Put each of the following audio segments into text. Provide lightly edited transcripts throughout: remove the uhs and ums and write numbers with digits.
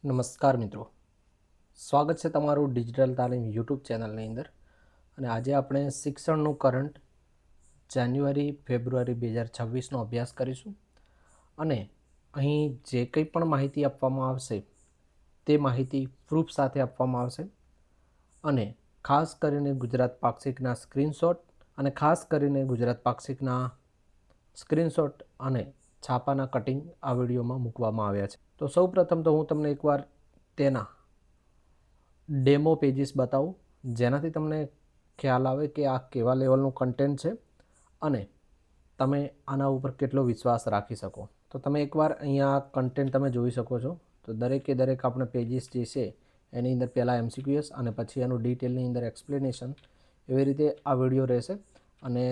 નમસ્કાર મિત્રો, સ્વાગત છે તમારું ડિજિટલ તાલીમ યુટ્યુબ ચેનલની અંદર. અને આજે આપણે શિક્ષણનું કરંટ જાન્યુઆરી ફેબ્રુઆરી 2026નો અભ્યાસ કરીશું. અને અહીં જે કંઈ પણ માહિતી આપવામાં આવશે તે માહિતી પ્રૂફ સાથે આપવામાં આવશે. અને ખાસ કરીને ગુજરાત પાક્ષિકના સ્ક્રીનશોટ અને ખાસ કરીને ગુજરાત પાક્ષિકના સ્ક્રીનશોટ અને છાપાના કટિંગ આ વિડીયોમાં મૂકવામાં આવ્યા છે. તો સૌ પ્રથમ તો હું તમને એકવાર તેના ડેમો પેજીસ બતાવું, જેનાથી તમને ખ્યાલ આવે કે આ કેવા લેવલનું કન્ટેન્ટ છે અને તમે આના ઉપર કેટલો વિશ્વાસ રાખી શકો. તો તમે એકવાર અહીંયા કન્ટેન્ટ તમે જોઈ શકો છો. તો દરેકે દરેક આપણે પેજીસ જે છે એની અંદર પહેલાં MCQs અને પછી એનું ડિટેલની અંદર એક્સપ્લેનેશન, એવી રીતે આ વિડીયો રહેશે. અને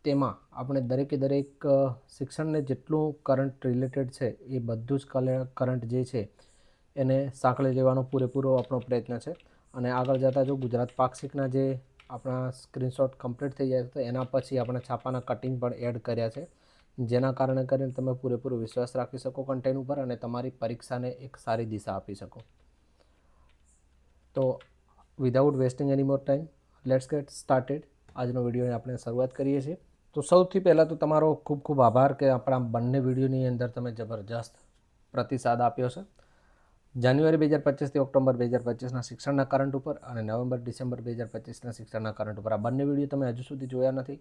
તેમાં આપણે દરેકે દરેક શિક્ષણને જેટલું કરંટ રિલેટેડ છે એ બધું જ કરંટ જે છે એને સાંકળી લેવાનો પૂરેપૂરો આપણો પ્રયત્ન છે. અને આગળ જતાં જો ગુજરાત પાક્ષિકના જે આપણા સ્ક્રીનશોટ કમ્પ્લીટ થઈ જાય તો એના પછી આપણે છાપાના કટિંગ પણ એડ કર્યા છે, જેના કારણે કરીને તમે પૂરેપૂરો વિશ્વાસ રાખી શકો કન્ટેન્ટ ઉપર અને તમારી પરીક્ષાને એક સારી દિશા આપી શકો. તો without wasting any more time, let's gate started. આજનો વિડીયોની આપણે શરૂઆત કરીએ છીએ. તો સૌથી પહેલાં તો તમારો ખૂબ ખૂબ આભાર કે આપણા બંને વિડીયોની અંદર તમે જબરજસ્ત પ્રતિસાદ આપ્યો છે. જાન્યુઆરી 2025થી ઓક્ટોબર 2025ના શિક્ષણના કરંટ ઉપર અને નવેમ્બર ડિસેમ્બર 2025ના શિક્ષણના કરંટ ઉપર આ બંને વિડીયો તમે હજુ સુધી જોયા નથી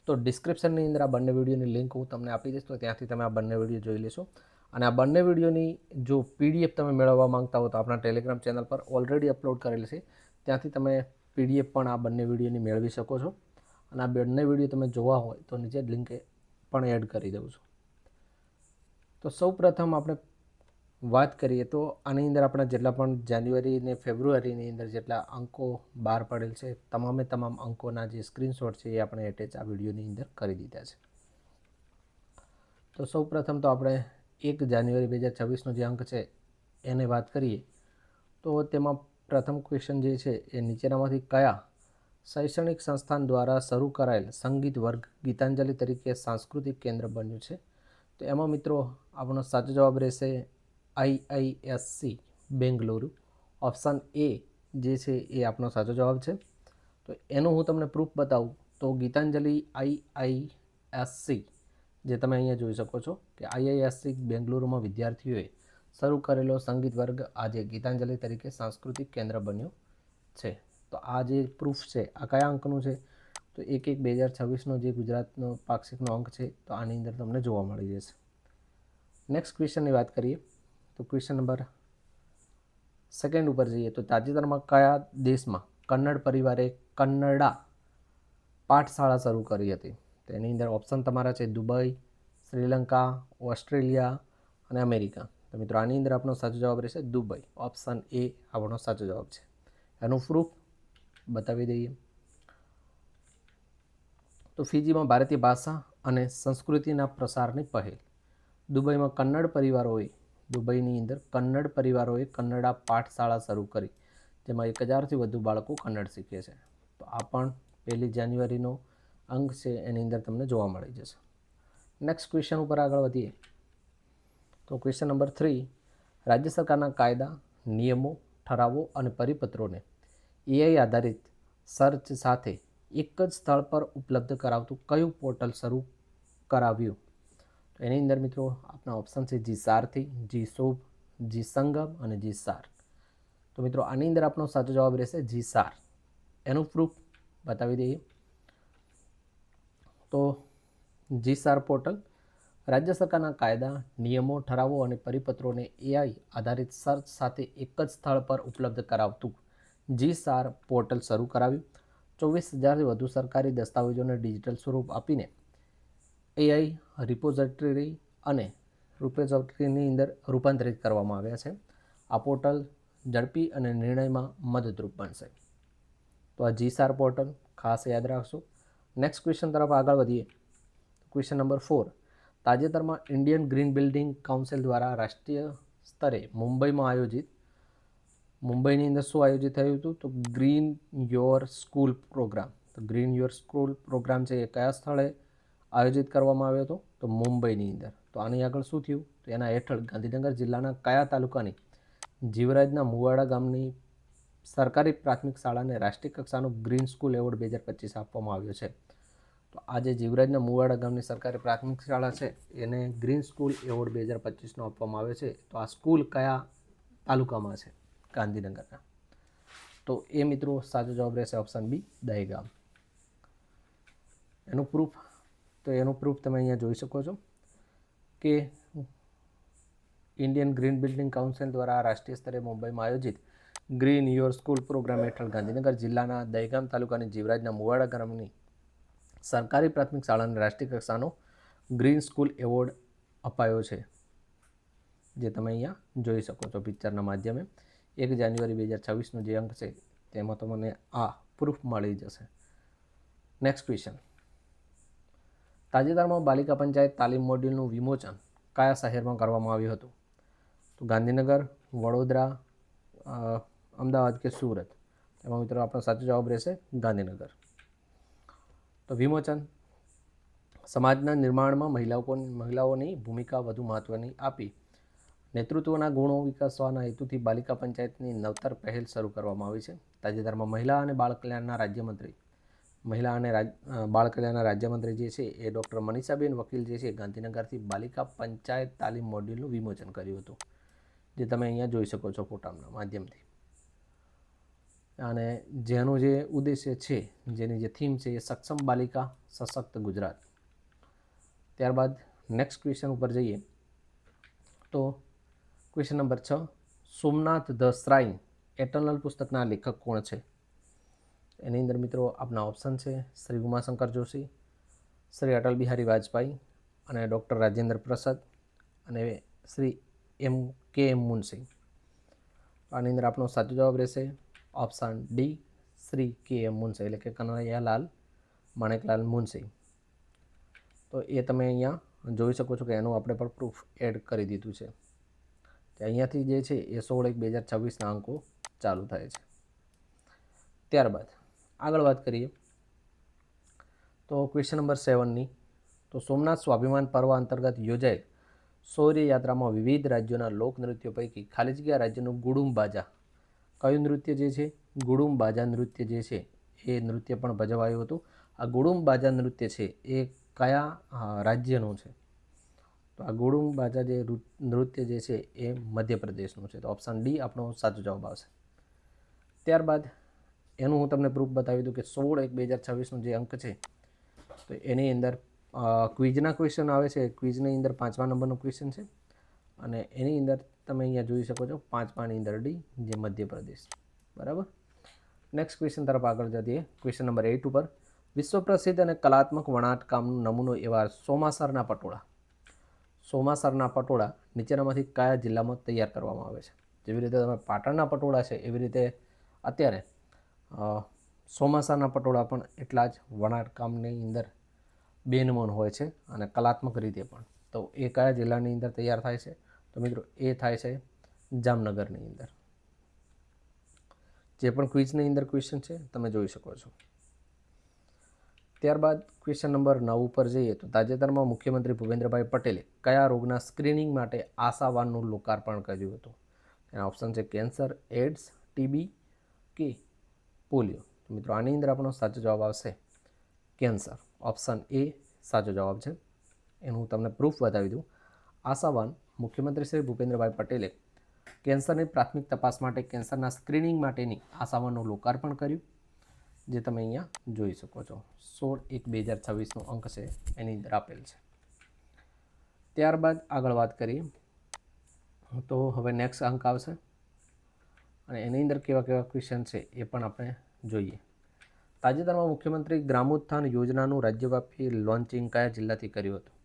તો ડિસ્ક્રિપ્શનની અંદર આ બંને વિડીયોની લિંક હું તમને આપી દઈશ, તો ત્યાંથી તમે આ બંને વિડીયો જોઈ લેશો. અને આ બંને વિડીયોની જો PDF તમે મેળવવા માંગતા હો તો આપણા ટેલિગ્રામ ચેનલ પર ઓલરેડી અપલોડ કરેલી છે, ત્યાંથી તમે PDF પણ આ બંને વિડીયોની મેળવી શકો છો. અને આ બંને વિડીયો તમે જોવા હોય તો નીચે લિંક પણ એડ કરી દઉં છું. તો સૌ પ્રથમ આપણે વાત કરીએ તો આની અંદર આપણા જેટલા પણ જાન્યુઆરી અને ફેબ્રુઆરીની અંદર જેટલા અંકો બહાર પડેલ છે તમામે તમામ અંકોના જે સ્ક્રીનશોટ છે એ આપણે એટેચ આ વિડીયોની અંદર કરી દીધા છે. તો સૌ પ્રથમ તો આપણે 1 જાન્યુઆરી 2026નો જે અંક છે એને વાત કરીએ તો તેમાં પ્રથમ ક્વેશ્ચન જે છે એ નીચેનામાંથી કયા શૈક્ષણિક સંસ્થાન દ્વારા શરૂ કરાયેલ સંગીત વર્ગ ગીતાંજલિ તરીકે સાંસ્કૃતિક કેન્દ્ર બન્યું છે? તો એમાં મિત્રો આપણો સાચો જવાબ રહેશે IISc બેંગલુરુ. ઓપ્શન A જે છે એ આપણો સાચો જવાબ છે. તો એનું હું તમને પ્રૂફ બતાવું તો ગીતાંજલિ IISc જે તમે અહીંયા જોઈ શકો છો કે IISc બેંગલુરુમાં વિદ્યાર્થીઓએ શરૂ કરેલો સંગીત વર્ગ આજે ગીતાંજલિ તરીકે સાંસ્કૃતિક કેન્દ્ર બન્યો છે. તો આ જે પ્રૂફ છે આ કયા અંકનું છે? તો 1/1/2026નો જે ગુજરાતનો પાક્ષિકનો અંક છે તો આની અંદર તમને જોવા મળી જશે. નેક્સ્ટ ક્વેશ્ચનની વાત કરીએ તો ક્વેશ્ચન નંબર 2 ઉપર જઈએ તો તાજેતરમાં કયા દેશમાં કન્નડ પરિવારે કન્નડા પાઠશાળા શરૂ કરી હતી? તો એની અંદર ઓપ્શન તમારા છે દુબઈ, શ્રીલંકા, ઓસ્ટ્રેલિયા અને અમેરિકા. તો મિત્રો આની અંદર આપણો સાચો જવાબ રહેશે દુબઈ. ઓપ્શન A આપણો સાચો જવાબ છે. એનું પ્રૂફ બતાવી દઈએ તો ફિજીમાં ભારતીય ભાષા અને સંસ્કૃતિના પ્રસારની પહેલ. દુબઈમાં દુબઈની અંદર કન્નડ પરિવારોએ કન્નડા પાઠશાળા શરૂ કરી, જેમાં 1000થી વધુ બાળકો કન્નડ શીખે છે. તો આ પણ 1 જાન્યુઆરીનો અંક છે, એની અંદર તમને જોવા મળી જશે. નેક્સ્ટ ક્વેશ્ચન ઉપર આગળ વધીએ તો ક્વેશ્ચન નંબર 3, રાજ્ય સરકારના કાયદા, નિયમો, ઠરાવો અને પરિપત્રોને AI આધારિત સર્ચ સાથે એક જ સ્થળ પર ઉપલબ્ધ કરાવતું કયું પોર્ટલ શરૂ કરાવ્યું? તો એની અંદર મિત્રો આપણા ઓપ્શન છે જીસારથી, જીશોભ, જીસંગમ અને જીસાર. તો મિત્રો આની અંદર આપણો સાચો જવાબ રહેશે જીસાર. એનું પ્રૂફ બતાવી દઈએ તો જીસાર પોર્ટલ રાજ્ય સરકારના કાયદા, નિયમો, ઠરાવો અને પરિપત્રોને AI આધારિત સર્ચ સાથે એક જ સ્થળ પર ઉપલબ્ધ કરાવતું જીસાર પોર્ટલ શરૂ કરાવ્યું. 24,000થી વધુ સરકારી દસ્તાવેજોને ડિજિટલ સ્વરૂપ આપીને AI રિપોઝિટરી અને રિપોઝિટરીની અંદર રૂપાંતરિત કરવામાં આવ્યા છે. આ પોર્ટલ ઝડપી અને નિર્ણયમાં મદદરૂપ બનશે. તો આ જીસાર પોર્ટલ ખાસ યાદ રાખશો. નેક્સ્ટ ક્વેશ્ચન તરફ આગળ વધીએ. ક્વેશ્ચન નંબર 4, તાજેતરમાં ઇન્ડિયન ગ્રીન બિલ્ડિંગ કાઉન્સિલ દ્વારા રાષ્ટ્રીય સ્તરે મુંબઈની અંદર શું આયોજિત થયું હતું? તો ગ્રીન યોર સ્કૂલ પ્રોગ્રામ. તો ગ્રીન યોર સ્કૂલ પ્રોગ્રામ છે એ કયા સ્થળે આયોજિત કરવામાં આવ્યો હતો? તો મુંબઈની અંદર. તો આની આગળ શું થયું? તો એના હેઠળ ગાંધીનગર જિલ્લાના કયા તાલુકાની જીવરાજના મુવાડા ગામની સરકારી પ્રાથમિક શાળાને રાષ્ટ્રીય કક્ષાનો ગ્રીન સ્કૂલ એવોર્ડ 2025 આપવામાં આવ્યો છે. તો આ જે જીવરાજના મુવાડા ગામની સરકારી પ્રાથમિક શાળા છે એને ગ્રીન સ્કૂલ એવોર્ડ 2025નો આપવામાં આવ્યો છે. તો આ સ્કૂલ કયા તાલુકામાં છે? ગાંધીનગરના. તો એ મિત્રો સાચો જવાબ રહેશે ઓપ્શન બી, દહેગામ. એનું પ્રૂફ તમે અહીંયા જોઈ શકો છો કે ઇન્ડિયન ગ્રીન બિલ્ડિંગ કાઉન્સિલ દ્વારા રાષ્ટ્રીય સ્તરે મુંબઈમાં આયોજિત ગ્રીન યોર સ્કૂલ પ્રોગ્રામ હેઠળ ગાંધીનગર જિલ્લાના દહેગામ તાલુકાની જીવરાજના મુવાડા ગામની સરકારી પ્રાથમિક શાળાને રાષ્ટ્રીય કક્ષાનો ગ્રીન સ્કૂલ એવોર્ડ અપાયો છે, જે તમે અહીંયા જોઈ શકો છો પિક્ચરના માધ્યમે. 1 જાન્યુઆરી 2026નો જે અંક છે તેમાં તમને આ પ્રૂફ મળી જશે. Next question. તાજેતરમાં બાલિકા પંચાયત તાલીમ મોડ્યુલનું વિમોચન કયા શહેરમાં કરવામાં આવ્યું હતું? તો ગાંધીનગર, વડોદરા, અમદાવાદ કે સુરત? એમાં મિત્રો આપણો સાચો જવાબ રહેશે ગાંધીનગર. તો વિમોચન સમાજના નિર્માણમાં મહિલાઓની ભૂમિકા વધુ મહત્ત્વની આપી નેતૃત્વના ગુણો વિકસાવવાના હેતુથી બાલિકા પંચાયતની નવતર પહેલ શરૂ કરવામાં આવી છે. તાજેતરમાં મહિલા અને બાળ કલ્યાણના રાજ્યમંત્રી જે છે એ ડૉક્ટર મનીષાબેન વકીલ જે છે ગાંધીનગરથી બાલિકા પંચાયત તાલીમ મોડ્યુલનું વિમોચન કર્યું હતું, જે તમે અહીંયા જોઈ શકો છો ફોટાના માધ્યમથી. અને જેનો જે ઉદ્દેશ્ય છે, જેની જે થીમ છે એ સક્ષમ બાલિકા સશક્ત ગુજરાત. ત્યારબાદ નેક્સ્ટ ક્વેશ્ચન ઉપર જઈએ તો question number 6. Somnath the શ્રાઇન eternal પુસ્તકના લેખક કોણ છે? એની અંદર મિત્રો આપના ઓપ્શન છે શ્રી ઉમાશંકર જોશી, શ્રી અટલ બિહારી વાજપેયી અને ડૉક્ટર રાજેન્દ્ર પ્રસાદ અને શ્રી એમ મુનશી. આની અંદર આપણો સાચો જવાબ રહેશે ઓપ્શન ડી, શ્રી એમ મુનશી, એટલે કે કનૈયાલાલ માણેકલાલ મુનશી. તો એ તમે અહીંયા જોઈ શકો છો કે એનું આપણે પણ પ્રૂફ એડ કરી દીધું છે. અહીંયાથી જે છે એ 16/1/2026ના અંકો ચાલુ થાય છે. ત્યારબાદ આગળ વાત કરીએ તો ક્વેશ્ચન નંબર 7ની. તો સોમનાથ સ્વાભિમાન પર્વ અંતર્ગત યોજાયેલ શૌર્ય યાત્રામાં વિવિધ રાજ્યોના લોકનૃત્યો પૈકી ખાલી જગ્યા રાજ્યનું ગુડુમ બાજા કયું નૃત્ય જે છે? ગુડુમ બાજા નૃત્ય જે છે એ નૃત્ય પણ ભજવાયું હતું. આ ગુડુમ બાજા નૃત્ય છે એ કયા રાજ્યનું છે? તો આ ગુડુમ બાજા જે નૃત્ય જે છે એ મધ્યપ્રદેશનું છે. તો ઓપ્શન ડી આપણો સાચો જવાબ આવશે. ત્યારબાદ એનું હું તમને પ્રૂફ બતાવી દઉં કે 16/1/2026નો જે અંક છે તો એની અંદર ક્વિઝના ક્વેશ્ચન આવે છે. ક્વિઝની અંદર 5મા નંબરનું ક્વેશ્ચન છે અને એની અંદર તમે અહીંયા જોઈ શકો છો 5માની અંદર ડી, જે મધ્યપ્રદેશ. બરાબર. નેક્સ્ટ ક્વેશ્ચન તરફ આગળ જઈએ. ક્વેશ્ચન નંબર 8 ઉપર. વિશ્વ પ્રસિદ્ધ અને કલાત્મક વણાટકામનો નમૂનો એવા સોમાસરના પટોળા નીચેનામાંથી કયા જિલ્લામાં તૈયાર કરવામાં આવે છે? જેવી રીતે તમે પાટણના પટોળા છે એવી રીતે અત્યારે ચોમાસાના પટોળા પણ એટલા જ વણાટકામની અંદર બેનમૂન હોય છે અને કલાત્મક રીતે પણ. તો એ કયા જિલ્લાની અંદર તૈયાર થાય છે? તો મિત્રો એ થાય છે જામનગરની અંદર. જે પણ ક્વિઝની અંદર ક્વેશ્ચન છે તમે જોઈ શકો છો. ત્યારબાદ ક્વેશ્ચન નંબર 9 ઉપર જઈએ તો તાજેતરમાં મુખ્યમંત્રી ભૂપેન્દ્રભાઈ પટેલે કયા રોગના સ્ક્રીનિંગ માટે આશાવાનનું લોકાર્પણ કર્યું હતું? એના ઓપ્શન છે કેન્સર, એડ્સ, ટીબી કે પોલિયો. તો મિત્રો આની અંદર આપણો સાચો જવાબ આવશે કેન્સર. ઓપ્શન એ સાચો જવાબ છે. એનું હું તમને પ્રૂફ બતાવી દઉં. આશાવાન મુખ્યમંત્રી શ્રી ભૂપેન્દ્રભાઈ પટેલે કેન્સરની પ્રાથમિક તપાસ માટે કેન્સરના સ્ક્રીનિંગ માટેની આશાવાનનું લોકાર્પણ કર્યું, જે તમે અહીંયા જોઈ શકો છો. 16/1/2026નો અંક છે એની અંદર આપેલ છે. ત્યારબાદ આગળ વાત કરીએ તો હવે નેક્સ્ટ અંક આવશે અને એની અંદર કેવા ક્વેશ્ચન છે એ પણ આપણે જોઈએ. તાજેતરમાં મુખ્યમંત્રી ગ્રામોત્થાન યોજનાનું રાજ્યવ્યાપી લોન્ચિંગ કયા જિલ્લાથી કર્યું હતું?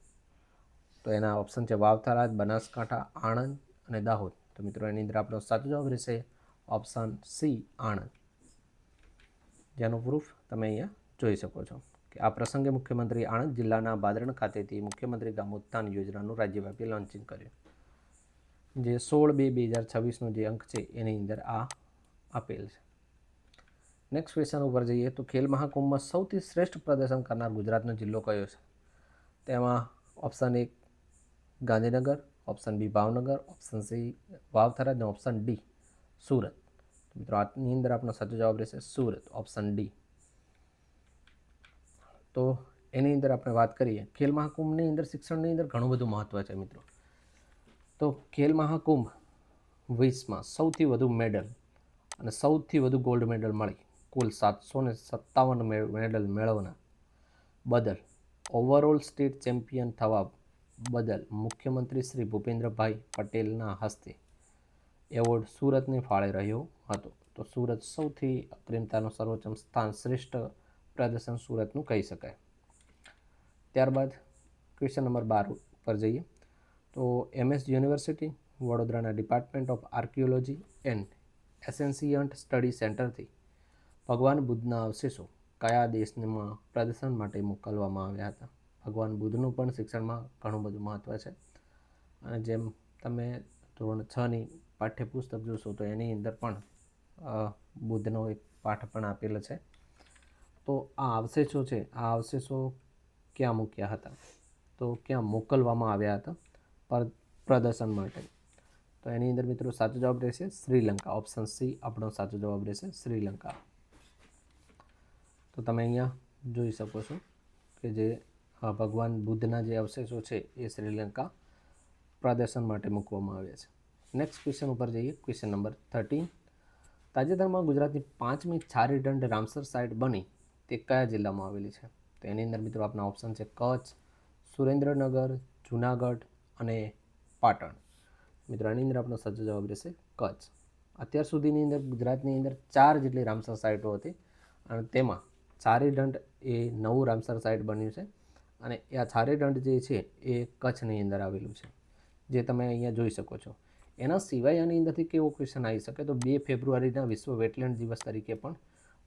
તો એના ઓપ્શન છે વાવ, થરાદ, બનાસકાંઠા, આણંદ અને દાહોદ. તો મિત્રો એની અંદર આપણો સાચો જવાબ રહેશે ઓપ્શન સી, આણંદ. જેનો પ્રૂફ તમે અહીંયા જોઈ શકો છો કે આ પ્રસંગે મુખ્યમંત્રી આણંદ જિલ્લાના બાદરણ ખાતેથી મુખ્યમંત્રી ગ્રામોત્થાન યોજનાનું રાજ્યવ્યાપી લોન્ચિંગ કર્યું, જે 16/2/2026નો જે અંક છે એની અંદર આ આપેલ છે. નેક્સ્ટ ક્વેશ્ચન ઉપર જઈએ તો ખેલ મહાકુંભમાં સૌથી શ્રેષ્ઠ પ્રદર્શન કરનાર ગુજરાતનો જિલ્લો કયો છે? તેમાં option A Gandhinagar, option B Bhavnagar, option C Vav, Tharad અને ઓપ્શન ડી સુરત. મિત્રો આની અંદર આપણો સાચો જવાબ રહેશે સુરત, ઓપ્શન ડી. તો એની અંદર આપણે વાત કરીએ ખેલ મહાકુંભની અંદર શિક્ષણની અંદર ઘણું બધું મહત્ત્વ છે મિત્રો. તો ખેલ મહાકુંભ 20માં સૌથી વધુ મેડલ અને સૌથી વધુ ગોલ્ડ મેડલ મળી કુલ 757 મેડલ મેળવનાર બદલ ઓવરઓલ સ્ટેટ ચેમ્પિયન થવા બદલ મુખ્યમંત્રી શ્રી ભૂપેન્દ્રભાઈ પટેલના હસ્તે એવોર્ડ સુરતને ફાળે રહ્યો હતો. તો સુરત સૌથી અગ્રીમતાનું સર્વોચ્ચ સ્થાન શ્રેષ્ઠ પ્રદર્શન સુરતનું કહી શકાય. ત્યારબાદ ક્વેશ્ચન નંબર 12 પર જઈએ. તો MS યુનિવર્સિટી વડોદરાના department of archaeology and ancient study સેન્ટરથી ભગવાન બુદ્ધના અવશેષો કયા દેશમાં પ્રદર્શન માટે મોકલવામાં આવ્યા હતા? ભગવાન બુદ્ધનું પણ શિક્ષણમાં ઘણું બધું મહત્ત્વ છે. અને જેમ તમે ધોરણ 6ની પાઠ્યપુસ્તક જોશો તો એની અંદર પણ બુદ્ધનો એક પાઠ પણ આપેલો છે. તો આ અવશેષો છે, આ અવશેષો ક્યાં મૂક્યા હતા? તો ક્યાં મોકલવામાં આવ્યા હતા પ્રદર્શન માટે? તો એની અંદર મિત્રો સાચો જવાબ રહેશે શ્રીલંકા, ઓપ્શન સી આપણો સાચો જવાબ રહેશે શ્રીલંકા. તો તમે અહીંયા જોઈ શકો છો કે જે ભગવાન બુદ્ધના જે અવશેષો છે એ શ્રીલંકા પ્રદર્શન માટે મૂકવામાં આવ્યા છે. નેક્સ્ટ ક્વેશ્ચન ઉપર જઈએ. Question number 13. તાજેતરમાં ગુજરાતની 5મી છારી દંડ રામસર સાઇટ બની તે કયા જિલ્લામાં આવેલી છે? તો એની અંદર મિત્રો આપણા ઓપ્શન છે કચ્છ, સુરેન્દ્રનગર, જૂનાગઢ અને પાટણ. મિત્રો આની અંદર આપણો સાચો જવાબ રહેશે કચ્છ. અત્યાર સુધીની અંદર ગુજરાતની અંદર 4 જેટલી રામસર સાઇટો હતી અને તેમાં છારી દંડ એ નવું રામસર સાઇટ બન્યું છે અને આ છારી દંડ જે છે એ કચ્છની અંદર આવેલું છે, જે તમે અહીંયા જોઈ શકો છો. એના સિવાય આની અંદરથી કેવો ક્વેશ્ચન આવી શકે? તો 2 ફેબ્રુઆરીના વિશ્વ વેટલેન્ડ દિવસ તરીકે પણ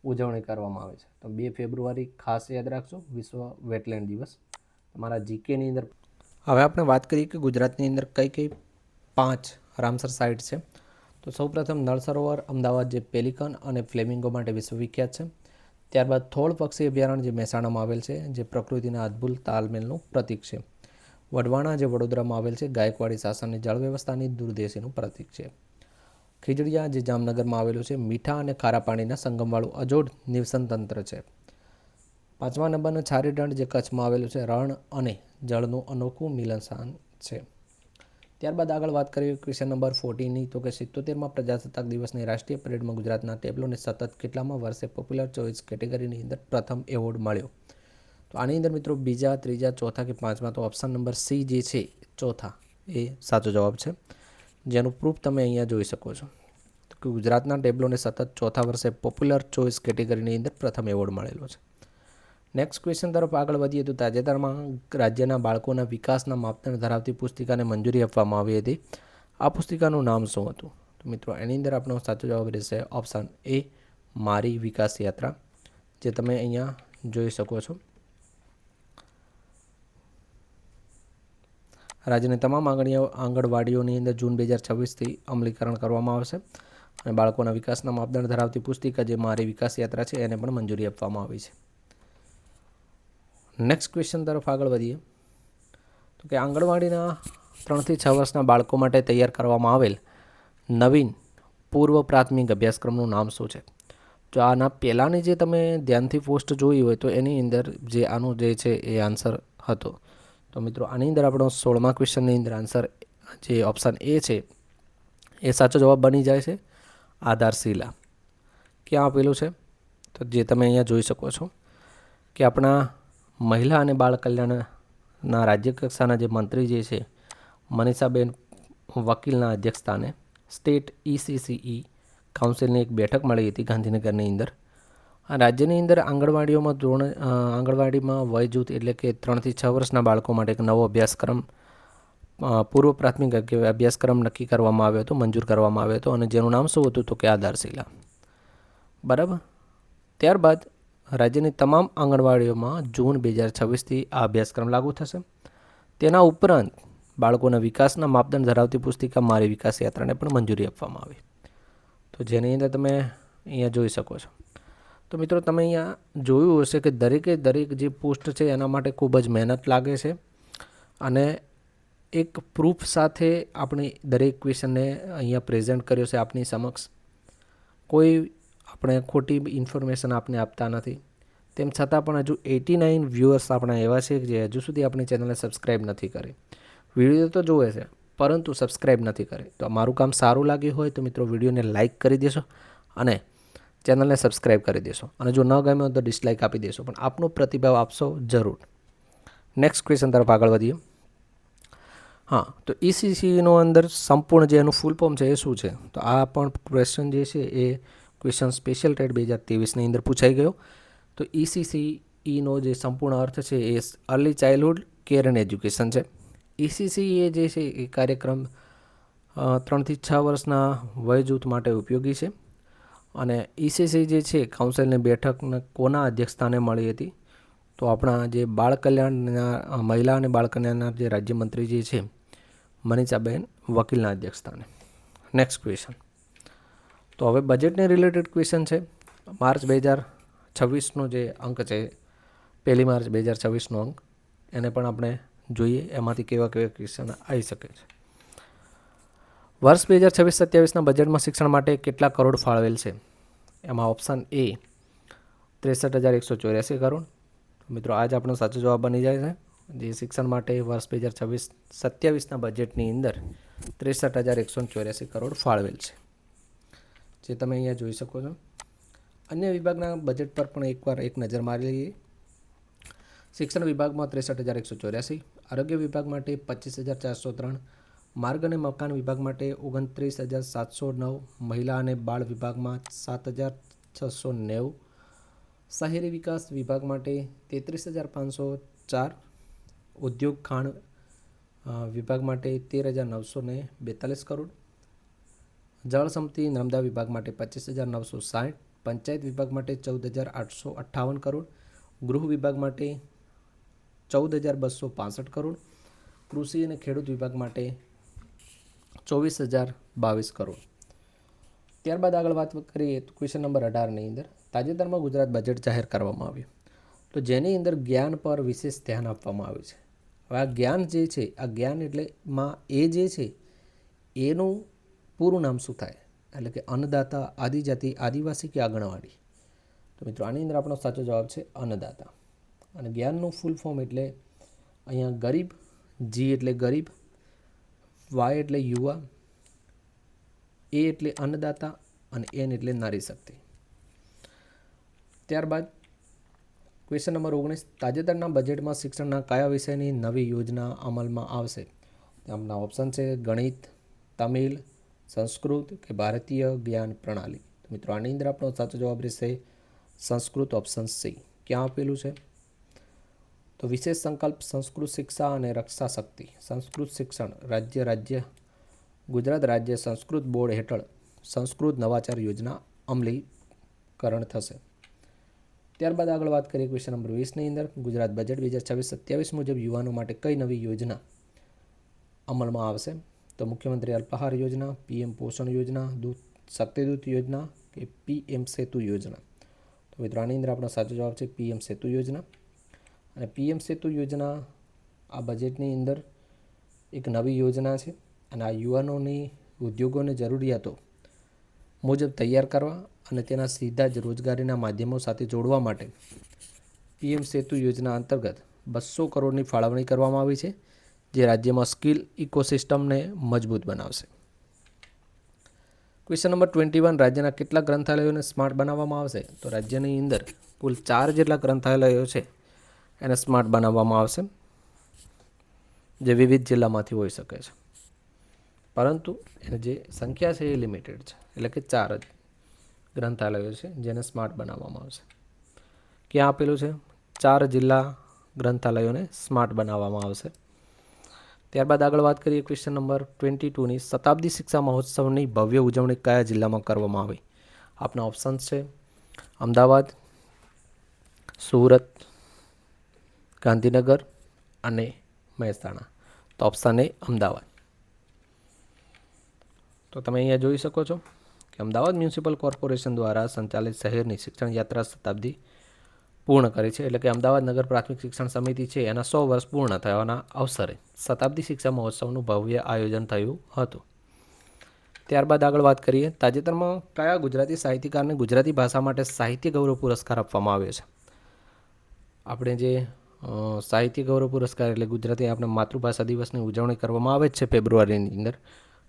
ઉજવણી કરવામાં આવે છે. તો 2 ફેબ્રુઆરી ખાસ યાદ રાખજો, વિશ્વ વેટલેન્ડ દિવસ તમારા જીકેની અંદર. હવે આપણે વાત કરીએ કે ગુજરાતની અંદર કઈ કઈ 5 રામસર સાઇટ છે. તો સૌપ્રથમ નળ સરોવર અમદાવાદ જે પેલિકન અને ફ્લેમિંગો માટે વિશ્વવિખ્યાત છે. ત્યારબાદ થોળ પક્ષી અભયારણ્ય જે મહેસાણામાં આવેલ છે, જે પ્રકૃતિના અદ્ભુત તાલમેલનું પ્રતીક છે. વઢવાણા જે વડોદરામાં આવેલ છે, ગાયકવાડી શાસનની જળ વ્યવસ્થાની દૂરદેશીનું પ્રતીક છે. ખીજડીયા જે જામનગરમાં આવેલું છે, મીઠા અને ખારા પાણીના સંગમવાળું અજોડ નિવસન તંત્ર છે. 5મા નંબરનું છારી દંડ જે કચ્છમાં આવેલું છે, રણ અને જળનું અનોખું મિલનસ્થાન છે. ત્યારબાદ આગળ વાત કરીએ ક્વેશ્ચન નંબર 14ની. તો કે 77મા પ્રજાસત્તાક દિવસની રાષ્ટ્રીય પરેડમાં ગુજરાતના ટેબ્લોને સતત કેટલામા વર્ષે પોપ્યુલર ચોઇસ કેટેગરીની અંદર પ્રથમ એવોર્ડ મળ્યો? તો આની અંદર મિત્રો બીજા, ત્રીજા, ચોથા કે પાંચમા? તો ઓપ્શન નંબર સી જે છે ચોથા એ સાચો જવાબ છે, જેનું પ્રૂફ તમે અહીંયા જોઈ શકો છો. તો કે ગુજરાતના ટેબ્લોને સતત ચોથા વર્ષે પોપ્યુલર ચોઇસ કેટેગરીની અંદર પ્રથમ એવોર્ડ મળેલો છે. નેક્સ્ટ ક્વેશ્ચન તરફ આગળ વધીએ. તો તાજેતરમાં રાજ્યના બાળકોના વિકાસના માપદંડ ધરાવતી પુસ્તિકાને મંજૂરી આપવામાં આવી હતી. આ પુસ્તિકાનું નામ શું હતું? તો મિત્રો એની અંદર આપણો સાચો જવાબ રહેશે ઓપ્શન એ મારી વિકાસ યાત્રા, જે તમે અહીંયા જોઈ શકો છો. રાજ્યની તમામ આંગણવાડીઓની અંદર જૂન 2026થી અમલીકરણ કરવામાં આવશે અને બાળકોના વિકાસના માપદંડ ધરાવતી પુસ્તિકા જે મારી વિકાસ યાત્રા છે એને પણ મંજૂરી આપવામાં આવી છે. નેક્સ્ટ ક્વેશ્ચન તરફ આગળ વધીએ. તો કે આંગણવાડીના 3 થી 6 વર્ષના બાળકો માટે તૈયાર કરવામાં આવેલ નવીન પૂર્વ પ્રાથમિક અભ્યાસક્રમનું નામ શું છે? જો આના પહેલાંની જે તમે ધ્યાનથી પોસ્ટ જોઈ હોય તો એની અંદર જે આનું જે છે એ આન્સર હતો. તો મિત્રો આની અંદર આપણો 16મા ક્વેશ્ચનની અંદર આન્સર જે ઓપ્શન એ છે એ સાચો જવાબ બની જાય છે, આધારશિલા. ક્યાં આપેલું છે? તો જે તમે અહીંયા જોઈ શકો છો કે આપણા મહિલા અને બાળ કલ્યાણના રાજ્ય કક્ષાના જે મંત્રી જે છે મનીષાબેન વકીલના અધ્યક્ષસ્થાને સ્ટેટ ECCE કાઉન્સિલની એક બેઠક મળી હતી ગાંધીનગરની અંદર. આ રાજ્યની અંદર આંગણવાડીમાં વય જૂથ એટલે કે 3 થી 6 વર્ષના બાળકો માટે એક નવો અભ્યાસક્રમ પૂર્વ પ્રાથમિક અભ્યાસક્રમ નક્કી કરવામાં આવ્યો હતો, મંજૂર કરવામાં આવ્યો હતો અને જેનું નામ શું હતું? તો કે આધારશિલા. બરાબર. ત્યારબાદ રાજ્યની તમામ આંગણવાડીઓમાં જૂન 2026થી આ અભ્યાસક્રમ લાગુ થશે. તેના ઉપરાંત બાળકોના વિકાસના માપદંડ ધરાવતી પુસ્તિકા મારી વિકાસ યાત્રાને પણ મંજૂરી આપવામાં આવી. તો જેની અંદર તમે અહીંયા જોઈ શકો છો. તો મિત્રો તમે અહીંયા જોયું હશે કે દરેક જે પોસ્ટ છે એના માટે ખૂબ જ મહેનત લાગે છે અને એક પ્રૂફ સાથે આપણે દરેક ક્વેશ્ચનને અહીંયા પ્રેઝન્ટ કર્યો છે આપની સમક્ષ. કોઈ આપણે ખોટી ઇન્ફોર્મેશન આપને આપતા નથી. તેમ છતાં પણ હજુ 89 વ્યૂઅર્સ આપણા એવા છે જે હજુ સુધી આપણી ચેનલને સબસ્ક્રાઈબ નથી કરી. વિડીયો તો જોવે છે પરંતુ સબસ્ક્રાઈબ નથી કરી. તો મારું કામ સારું લાગ્યું હોય તો મિત્રો વિડીયોને લાઇક કરી દેશો અને ચેનલને સબસ્ક્રાઈબ કરી દેશો. અને જો ન ગમ્યો તો ડિસલાઇક આપી દેશો, પણ આપનો પ્રતિભાવ આપશો જરૂર. નેક્સ્ટ ક્વેશ્ચન તરફ આગળ વધીએ. હા, તો ECCનો અંદર સંપૂર્ણ જે એનું ફૂલ ફોર્મ છે એ શું છે? તો આ પણ ક્વેશ્ચન જે છે એ ક્વેશ્ચન સ્પેશિયલ ટેટ 2023ની અંદર પૂછાઈ ગયો. તો ECCનો જે સંપૂર્ણ અર્થ છે એ early childhood care and education છે. ECC એ જે છે એ કાર્યક્રમ 3 થી 6 વર્ષના વય જૂથ માટે ઉપયોગી છે. અને ECC જે છે કાઉન્સિલની બેઠક કોના અધ્યક્ષસ્થાને મળી હતી? તો આપણા જે બાળ કલ્યાણના મહિલા અને બાળ કલ્યાણના જે રાજ્યમંત્રી જે છે મનીષાબેન વકીલના અધ્યક્ષસ્થાને. Next question. તો હવે બજેટને રિલેટેડ ક્વેશ્ચન છે. માર્ચ 2026નો જે અંક છે, 1 માર્ચ 2026નો અંક, એને પણ આપણે જોઈએ એમાંથી કેવા કેવા ક્વેશ્ચન આવી શકે છે. વર્ષ 2026-27ના બજેટમાં શિક્ષણ માટે કેટલા કરોડ ફાળવેલ છે? એમાં ઓપ્શન એ 63,184 કરોડ. મિત્રો આજ આપણો સાચો જવાબ બની જાય છે. જે શિક્ષણ માટે વર્ષ 2026-27ના બજેટની અંદર 63,184 કરોડ ફાળવેલ છે, જે તમે અહીંયા જોઈ શકો છો. અન્ય વિભાગના બજેટ પર પણ એકવાર એક નજર મારી લઈએ. શિક્ષણ વિભાગમાં 63,184, આરોગ્ય વિભાગ માટે 25,403, માર્ગ અને મકાન વિભાગ માટે 29,709, મહિલા અને બાળ વિભાગમાં 7,690, શહેરી વિકાસ વિભાગ માટે 33,504, ઉદ્યોગ ખાણ વિભાગ માટે 13,942 કરોડ, જળ સંપત્તિ નર્મદા વિભાગ માટે 25,960, પંચાયત વિભાગ માટે 14,858 કરોડ, ગૃહ વિભાગ માટે 14,265 કરોડ, કૃષિ અને ખેડૂત વિભાગ માટે 24,022 કરોડ. ત્યારબાદ આગળ વાત કરીએ તો ક્વેશ્ચન નંબર 18ની અંદર તાજેતરમાં ગુજરાત બજેટ જાહેર કરવામાં આવ્યું, તો જેની અંદર જ્ઞાન પર વિશેષ ધ્યાન આપવામાં આવ્યું છે. હવે આ જ્ઞાન જે છે, આ જ્ઞાન એટલે માં એ જે છે એનું પૂરું નામ શું થાય? એટલે કે અન્નદાતા, આદિજાતિ, આદિવાસી કે આંગણવાડી? તો મિત્રો આની અંદર આપણો સાચો જવાબ છે અન્નદાતા. અને જ્ઞાનનું ફૂલ ફોર્મ એટલે અહીંયા ગરીબ, જી એટલે ગરીબ, વાય એટલે યુવા, એ એટલે અન્નદાતા અને એન એટલે નારી શક્તિ. ત્યારબાદ ક્વેશ્ચન નંબર 19, તાજેતરના બજેટમાં શિક્ષણના કયા વિષયની નવી યોજના અમલમાં આવશે? આપણા ઓપ્શન છે ગણિત, તમિલ, સંસ્કૃત કે ભારતીય જ્ઞાન પ્રણાલી. તો મિત્રો આની અંદર આપણો સાચો જવાબ રહેશે સંસ્કૃત, ઓપ્શન સી. ક્યાં આપેલું છે? તો વિશેષ સંકલ્પ સંસ્કૃત શિક્ષા અને રક્ષા શક્તિ, સંસ્કૃત શિક્ષણ રાજ્ય ગુજરાત રાજ્ય સંસ્કૃત બોર્ડ હેઠળ સંસ્કૃત નવાચાર યોજના અમલીકરણ થશે. ત્યારબાદ આગળ વાત કરીએ ક્વેશ્ચન નંબર 20ની અંદર ગુજરાત બજેટ 2026-27 મુજબ યુવાનો માટે કઈ નવી યોજના અમલમાં આવશે? તો મુખ્યમંત્રી અલ્પાહાર યોજના, PM પોષણ યોજના, શક્તિદૂત યોજના કે PM સેતુ યોજના? તો મિત્રો આની અંદર આપણો સાચો જવાબ છે PM સેતુ યોજના. અને PM સેતુ યોજના આ બજેટની અંદર એક નવી યોજના છે અને આ યુવાનોની ઉદ્યોગોની જરૂરિયાતો મુજબ તૈયાર કરવા અને તેના સીધા જ રોજગારીના માધ્યમો સાથે જોડવા માટે PM સેતુ યોજના અંતર્ગત 200 કરોડની ફાળવણી કરવામાં આવી છે, જે રાજ્યમાં સ્કિલ ઇકોસિસ્ટમને મજબૂત બનાવશે. ક્વેશ્ચન નંબર 21, રાજ્યના કેટલા ગ્રંથાલયોને સ્માર્ટ બનાવવામાં આવશે? તો રાજ્યની અંદર કુલ 4 જેટલા ગ્રંથાલયો છે એને સ્માર્ટ બનાવવામાં આવશે, જે વિવિધ જિલ્લામાંથી હોઈ શકે છે, પરંતુ એની જે સંખ્યા છે એ લિમિટેડ છે. એટલે કે 4 જ ગ્રંથાલયો છે જેને સ્માર્ટ બનાવવામાં આવશે. ક્યાં આપેલું છે? 4 જિલ્લા ગ્રંથાલયોને સ્માર્ટ બનાવવામાં આવશે. ત્યારબાદ આગળ વાત કરીએ ક્વેશ્ચન નંબર 22ની શતાબ્દી શિક્ષા મહોત્સવની ભવ્ય ઉજવણી કયા જિલ્લામાં કરવામાં આવી? આપના ઓપ્શન્સ છે અમદાવાદ, સુરત, ગાંધીનગર અને મહેસાણા. તો ઓપ્શન એ અમદાવાદ. તો તમે અહીંયા જોઈ શકો છો કે અમદાવાદ મ્યુનિસિપલ કોર્પોરેશન દ્વારા સંચાલિત શહેરની શિક્ષણ યાત્રા શતાબ્દી પૂર્ણ કરી છે. એટલે કે અમદાવાદ નગર પ્રાથમિક શિક્ષણ સમિતિ છે એના 100 વર્ષ પૂર્ણ થવાના અવસરે શતાબ્દી શિક્ષા મહોત્સવનું ભવ્ય આયોજન થયું હતું. ત્યારબાદ આગળ વાત કરીએ, તાજેતરમાં કયા ગુજરાતી સાહિત્યકારને ગુજરાતી ભાષા માટે સાહિત્ય ગૌરવ પુરસ્કાર આપવામાં આવ્યો છે? આપણે જે સાહિત્ય ગૌરવ પુરસ્કાર એટલે ગુજરાતી આપણે માતૃભાષા દિવસની ઉજવણી કરવામાં આવે જ છે ફેબ્રુઆરીની અંદર,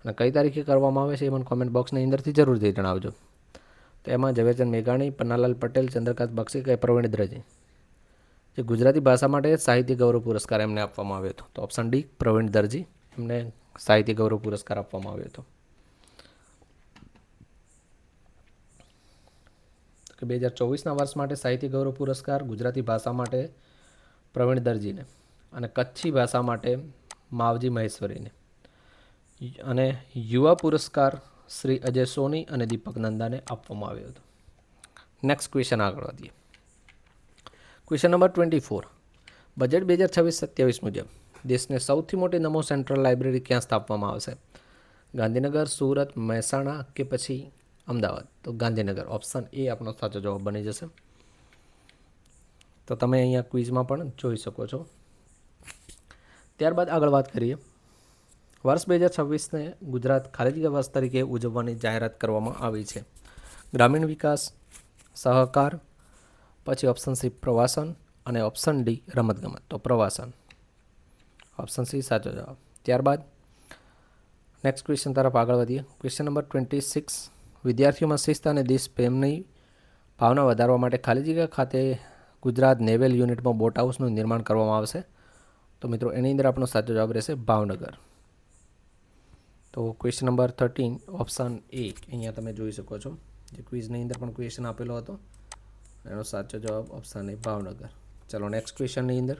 અને કઈ તારીખે કરવામાં આવે છે એ મને કોમેન્ટ બોક્સની અંદરથી જરૂરથી જણાવજો. તો એમાં ઝવેરચંદ મેઘાણી, પન્નાલાલ પટેલ, ચંદ્રકાંત બક્ષી કે પ્રવીણ દરજી, જે ગુજરાતી ભાષા માટે સાહિત્ય ગૌરવ પુરસ્કાર એમને આપવામાં આવ્યો હતો. તો ઓપ્શન ડી પ્રવીણ દરજી, એમને સાહિત્ય ગૌરવ પુરસ્કાર આપવામાં આવ્યો હતો. કે 2024ના વર્ષ માટે સાહિત્ય ગૌરવ પુરસ્કાર ગુજરાતી ભાષા માટે પ્રવીણ દરજીને અને કચ્છી ભાષા માટે માવજી મહેશ્વરીને, અને યુવા પુરસ્કાર શ્રી અજય સોની અને દીપક નંદાને આપવામાં આવ્યો હતો. નેક્સ્ટ ક્વેશ્ચન આગળ વધીએ. Question number 24. બજેટ 2026-27 મુજબ દેશને સૌથી મોટી નમો સેન્ટ્રલ લાઇબ્રેરી ક્યાં સ્થાપવામાં આવશે? ગાંધીનગર, સુરત, મહેસાણા કે પછી અમદાવાદ? તો ગાંધીનગર, ઓપ્શન એ આપણો સાચો જવાબ બની જશે. તો તમે અહીંયા ક્વિઝમાં પણ જોઈ શકો છો. ત્યારબાદ આગળ વાત કરીએ. વર્ષ 2026ને ગુજરાત ખાલી જગ્યા વર્ષ તરીકે ઉજવવાની જાહેરાત કરવામાં આવી છે. ગ્રામીણ વિકાસ, સહકાર, પછી ઓપ્શન સી પ્રવાસન અને ઓપ્શન ડી રમતગમત. તો પ્રવાસન, ઓપ્શન સી સાચો જવાબ. ત્યારબાદ નેક્સ્ટ ક્વેશ્ચન તરફ આગળ વધીએ. Question number 26. વિદ્યાર્થીઓમાં શિસ્ત અને દેશપ્રેમની ભાવના વધારવા માટે ખાલી જગ્યા ખાતે ગુજરાત નેવલ યુનિટમાં બોટ હાઉસનું નિર્માણ કરવામાં આવશે. તો મિત્રો એની અંદર આપણો સાચો જવાબ રહેશે ભાવનગર. તો ક્વેશ્ચન નંબર 13 ઓપ્શન એ અહીંયા તમે જોઈ શકો છો, જે ક્વિઝની અંદર પણ ક્વેશ્ચન આપેલો હતો, એનો સાચો જવાબ ઓપ્શન એ ભાવનગર. ચલો નેક્સ્ટ ક્વેશ્ચનની અંદર.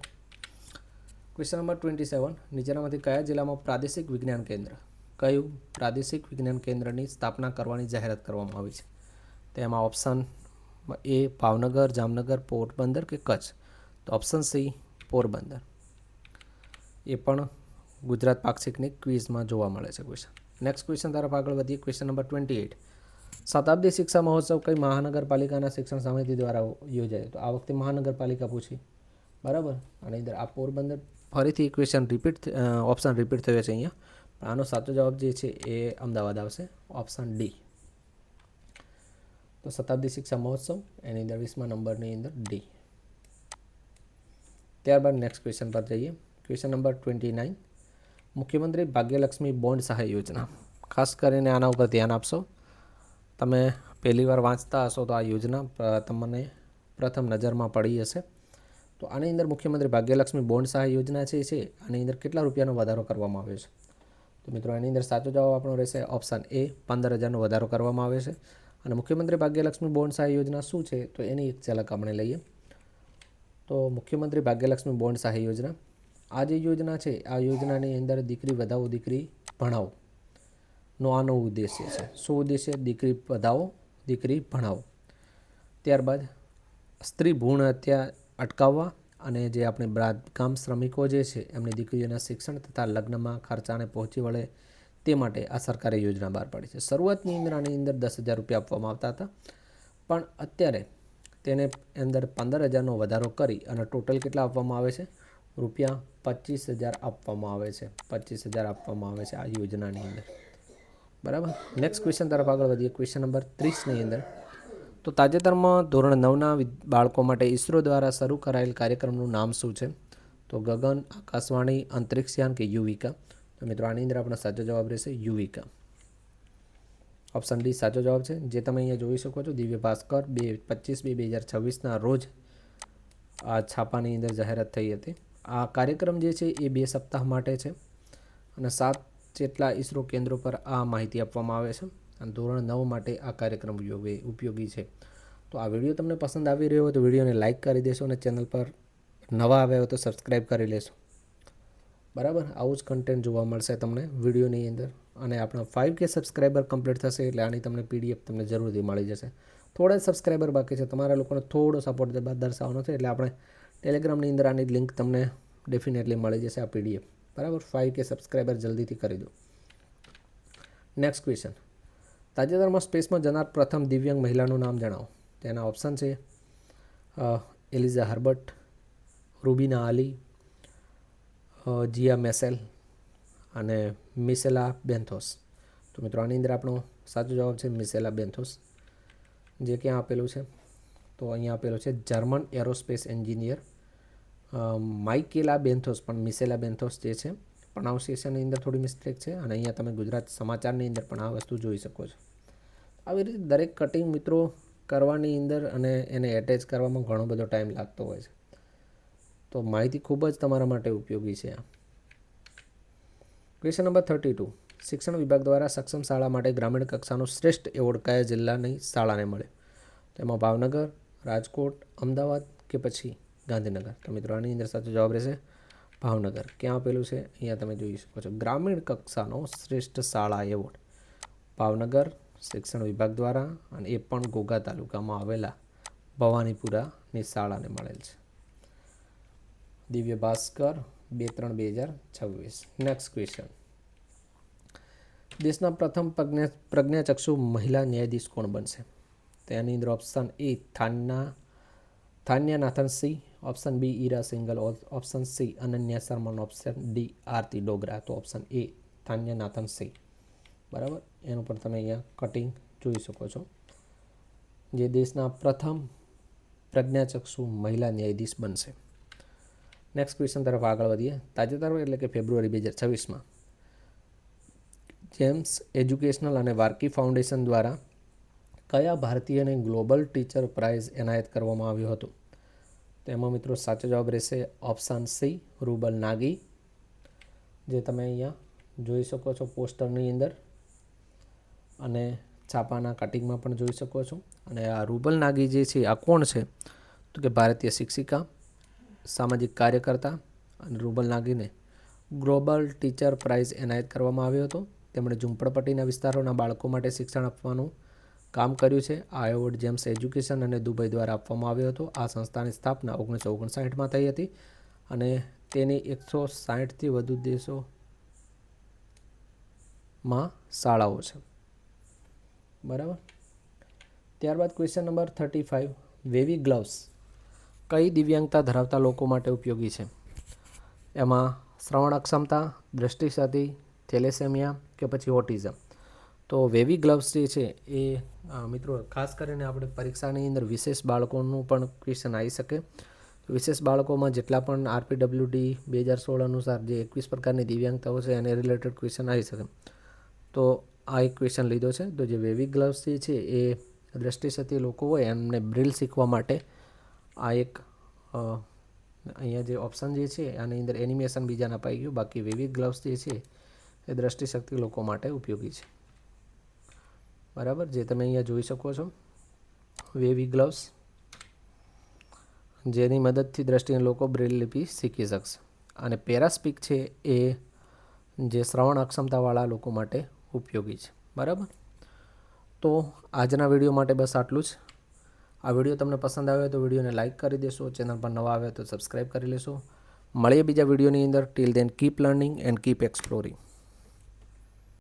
Question number 27. નીચેનામાંથી કયા જિલ્લામાં પ્રાદેશિક વિજ્ઞાન કેન્દ્ર, કયું પ્રાદેશિક વિજ્ઞાન કેન્દ્રની સ્થાપના કરવાની જાહેરાત કરવામાં આવી છે? તેમાં ઓપ્શન એ ભાવનગર, જામનગર, પોરબંદર કે કચ્છ? તો ઓપ્શન સી પોરબંદર. એ પણ ગુજરાત પાક્ષિકની ક્વિઝમાં જોવા મળે છે ક્વેશ્ચન. નેક્સ્ટ ક્વેશ્ચન તરફ આગળ વધીએ. Question number 28. શતાબ્દી શિક્ષા મહોત્સવ કઈ મહાનગરપાલિકાના શિક્ષણ સમિતિ દ્વારા યોજાયો? તો આ વખતે મહાનગરપાલિકા પૂછી, બરાબર. આની અંદર આ પોરબંદર, ફરીથી ક્વેશ્ચન ઓપ્શન રિપીટ થયો છે અહીંયા, પણ આનો સાચો જવાબ જે છે એ અમદાવાદ આવશે, ઓપ્શન ડી. તો શતાબ્દી શિક્ષા મહોત્સવ એની અંદર 20મા નંબરની અંદર ડી. ત્યારબાદ નેક્સ્ટ ક્વેશ્ચન પર જઈએ. Question number 29. મુખ્યમંત્રી ભાગ્યલક્ષ્મી બોન્ડ સહાય યોજના, ખાસ કરીને આના ઉપર ધ્યાન આપશો. તમે પહેલી વાર વાંચતા હશો તો આ યોજના તમને પ્રથમ નજરમાં પડી હશે. તો આની અંદર મુખ્યમંત્રી ભાગ્યલક્ષ્મી બોન્ડ સહાય યોજના છે આની અંદર કેટલા રૂપિયાનો વધારો કરવામાં આવ્યો છે? તો મિત્રો એની અંદર સાચો જવાબ આપણો રહેશે ઓપ્શન એ 15,000નો વધારો કરવામાં આવે છે. અને મુખ્યમંત્રી ભાગ્યલક્ષ્મી બોન્ડ સહાય યોજના શું છે તો એની એક ઝલક આપણે લઈએ. તો મુખ્યમંત્રી ભાગ્યલક્ષ્મી બોન્ડ સહાય યોજના, આ જે યોજના છે આ યોજનાની અંદર દીકરી વધાવો દીકરી ભણાવો નો આનો ઉદ્દેશ્ય છે. શું ઉદ્દેશ્ય? દીકરી વધાવો દીકરી ભણાવો. ત્યારબાદ સ્ત્રી ભ્રૂણ હત્યા અટકાવવા અને જે આપણે બાંધકામ શ્રમિકો જે છે એમની દીકરીઓના શિક્ષણ તથા લગ્નમાં ખર્ચાને પહોંચી વળે તે માટે આ સરકારે યોજના બહાર પાડી છે. શરૂઆતની અંદર આની અંદર 10,000 રૂપિયા આપવામાં આવતા હતા, પણ અત્યારે તેને અંદર 15,000નો વધારો કરી અને ટોટલ કેટલા આપવામાં આવે છે? રૂપિયા 25,000 આપવામાં આવે છે. 25,000 આપવામાં આવે છે આ યોજનાની અંદર, બરાબર. નેક્સ્ટ ક્વેશ્ચન તરફ આગળ વધીએ. ક્વેશ્ચન નંબર 30ની અંદર. તો તાજેતરમાં ધોરણ 9ના બાળકો માટે ઇસરો દ્વારા શરૂ કરાયેલ કાર્યક્રમનું નામ શું છે? તો ગગન, આકાશવાણી, અંતરિક્ષયાન કે યુવિકા? તો મિત્રો આની અંદર આપણો સાચો જવાબ રહેશે યુવિકા, ઓપ્શન ડી સાચો જવાબ છે. જે તમે અહીંયા જોઈ શકો છો, દિવ્ય ભાસ્કર 25/2/2026ના રોજ આ છાપાની અંદર જાહેરાત થઈ હતી. આ કાર્યક્રમ જે છે એ 2 સપ્તાહ માટે છે અને 7 જેટલા ઇસરો કેન્દ્રો પર આ માહિતી આપવામાં આવે છે અને ધોરણ 9 માટે આ કાર્યક્રમ ઉપયોગી છે. તો આ વિડીયો તમને પસંદ આવી રહ્યો હોય તો વિડીયોને લાઇક કરી દેશો અને ચેનલ પર નવા આવ્યા હોય તો સબસ્ક્રાઈબ કરી લેશો, બરાબર. આવું જ કન્ટેન્ટ જોવા મળશે તમને વિડીયોની અંદર. અને આપણા 5K સબસ્ક્રાઈબર કમ્પ્લીટ થશે એટલે આની તમને PDF તમને જરૂરથી મળી જશે. થોડા સબસ્ક્રાઈબર બાકી છે, તમારા લોકોને થોડો સપોર્ટ દર્શાવવાનો છે એટલે આપણે ટેલિગ્રામની અંદર આની લિંક તમને ડેફિનેટલી મળી જશે આ PDF, બરાબર. 5K સબસ્ક્રાઈબર જલ્દીથી કરી દો. Next question. તાજેતરમાં સ્પેસમાં જનાર પ્રથમ દિવ્યાંગ મહિલાનું નામ જણાવો. તેના ઓપ્શન છે એલિઝા હર્બટ, રૂબીના આલી, જીયા મેસેલ અને મિસેલા બેન્થોસ. તો મિત્રો આની અંદર આપણો સાચો જવાબ છે મિશેલા બેન્થોસ, જે ક્યાં આપેલું છે તો અહીંયા આપેલું છે જર્મન એરોસ્પેસ એન્જિનિયર માઇકેલા બેન્થોસ, પણ મિશેલા બેન્થોસ જે છે પ્રોનાઉન્સિએશનની અંદર થોડી મિસ્ટેક છે, અને અહીંયા તમે ગુજરાત સમાચારની અંદર પણ આ વસ્તુ જોઈ શકો છો. આવી રીતે દરેક કટિંગ મિત્રો કરવાની અંદર અને એને એટેચ કરવામાં ઘણો બધો ટાઈમ લાગતો હોય છે, તો માહિતી ખૂબ જ તમારા માટે ઉપયોગી છે. ક્વેશ્ચન નંબર 32, શિક્ષણ વિભાગ દ્વારા સક્ષમ શાળા માટે ગ્રામીણ કક્ષાનો શ્રેષ્ઠ એવોર્ડ કયા જિલ્લાની શાળાને મળે? તેમાં ભાવનગર, રાજકોટ, અમદાવાદ કે પછી ગાંધીનગર? તો મિત્રો આની અંદર સાચો જવાબ રહેશે ભાવનગર. ક્યાં આપેલું છે અહીંયા તમે જોઈ શકો છો, ગ્રામીણ કક્ષાનો શ્રેષ્ઠ શાળા એવોર્ડ ભાવનગર શિક્ષણ વિભાગ દ્વારા, અને એ પણ ઘોઘા તાલુકામાં આવેલા ભવાનીપુરાની શાળાને મળેલ છે. દિવ્ય ભાસ્કર 2/3/2026. નેક્સ્ટ ક્વેશ્ચન, દેશના પ્રથમ પ્રજ્ઞાચક્ષુ મહિલા ન્યાયાધીશ કોણ બનશે? તેની અંદર option A Thanya Nathan Singh, option B Ira Singal, option C Ananya Sharma, option D Aarti Dogra. તો ઓપ્શન એ થાન્યા નાથન સિંહ, બરાબર. એનું પણ તમે અહીંયા કટિંગ જોઈ શકો છો, જે દેશના પ્રથમ પ્રજ્ઞાચક્ષુ મહિલા ન્યાયાધીશ બનશે. નેક્સ્ટ ક્વેશ્ચન તરફ આગળ વધીએ. તાજેતરમાં એટલે કે ફેબ્રુઆરી 2026માં જેમ્સ એજ્યુકેશનલ અને વાર્કી ફાઉન્ડેશન દ્વારા કયા ભારતીયને ગ્લોબલ ટીચર પ્રાઇઝ એનાયત કરવામાં આવ્યો હતો? તેમાં મિત્રો સાચો જવાબ રહેશે ઓપ્શન સી રૂબલ નાગી, જે તમે અહીંયા જોઈ શકો છો પોસ્ટરની અંદર અને છાપાના કટિંગમાં પણ જોઈ શકો છો. અને આ રૂબલ નાગી જે છે આ કોણ છે? તો કે ભારતીય શિક્ષિકા, સામાજિક કાર્યકર્તા, અને રૂબલ નાગીને ગ્લોબલ ટીચર પ્રાઇઝ એનાયત કરવામાં આવ્યો હતો. તેમણે ઝૂંપડપટ્ટીના વિસ્તારોના બાળકો માટે શિક્ષણ આપવાનું કામ કર્યું છે. આ એવોર્ડ જેમ્સ એજ્યુકેશન અને દુબઈ દ્વારા આપવામાં આવ્યો હતો. આ સંસ્થાની સ્થાપના 1959માં થઈ હતી અને તેની 160થી વધુ દેશોમાં શાળાઓ છે, બરાબર. ત્યારબાદ ક્વેશ્ચન નંબર 35, વેવી ગ્લવ્સ કઈ દિવ્યાંગતા ધરાવતા લોકો માટે ઉપયોગી છે? એમાં શ્રવણ અક્ષમતા, દૃષ્ટિક્ષતિ, થેલેસેમિયા કે પછી ઓટિઝમ? તો વેવી ગ્લવ્સ જે છે એ મિત્રો ખાસ કરીને આપણે પરીક્ષાની અંદર વિશેષ બાળકોનું પણ ક્વેશ્ચન આવી શકે. વિશેષ બાળકોમાં જેટલા પણ RPWD 2016 અનુસાર જે 21 પ્રકારની દિવ્યાંગતાઓ છે એને રિલેટેડ ક્વેશ્ચન આવી શકે. તો આ એક ક્વેશ્ચન લીધો છે. તો જે વેવી ગ્લવ્સ જે છે એ દૃષ્ટિક્ષતિ લોકો હોય એમને બ્રેલ શીખવા માટે આ એક અહીંયા જે ઓપ્શન જે છે આની અંદર એનિમેશન બીજાને અપાઈ ગયું. બાકી વેવી ગ્લવ્સ જે છે એ દૃષ્ટિશક્તિ લોકો માટે ઉપયોગી છે, બરાબર. જે તમે અહીંયા જોઈ શકો છો વેવી ગ્લવ્સ, જેની મદદથી દ્રષ્ટિહીન લોકો બ્રેલ લિપિ શીખી શકશે. અને પેરાસ્પીક છે એ જે શ્રવણ અક્ષમતાવાળા લોકો માટે ઉપયોગી છે, બરાબર. તો આજના વિડીયો માટે બસ આટલું જ. આ વિડીયો તમને પસંદ આવ્યો તો વિડીયોને લાઇક કરી દેશો, ચેનલ પર નવા આવ્યો તો સબસ્ક્રાઈબ કરી લેશો. મળીએ બીજા વિડીયોની અંદર. Till then keep learning and keep exploring.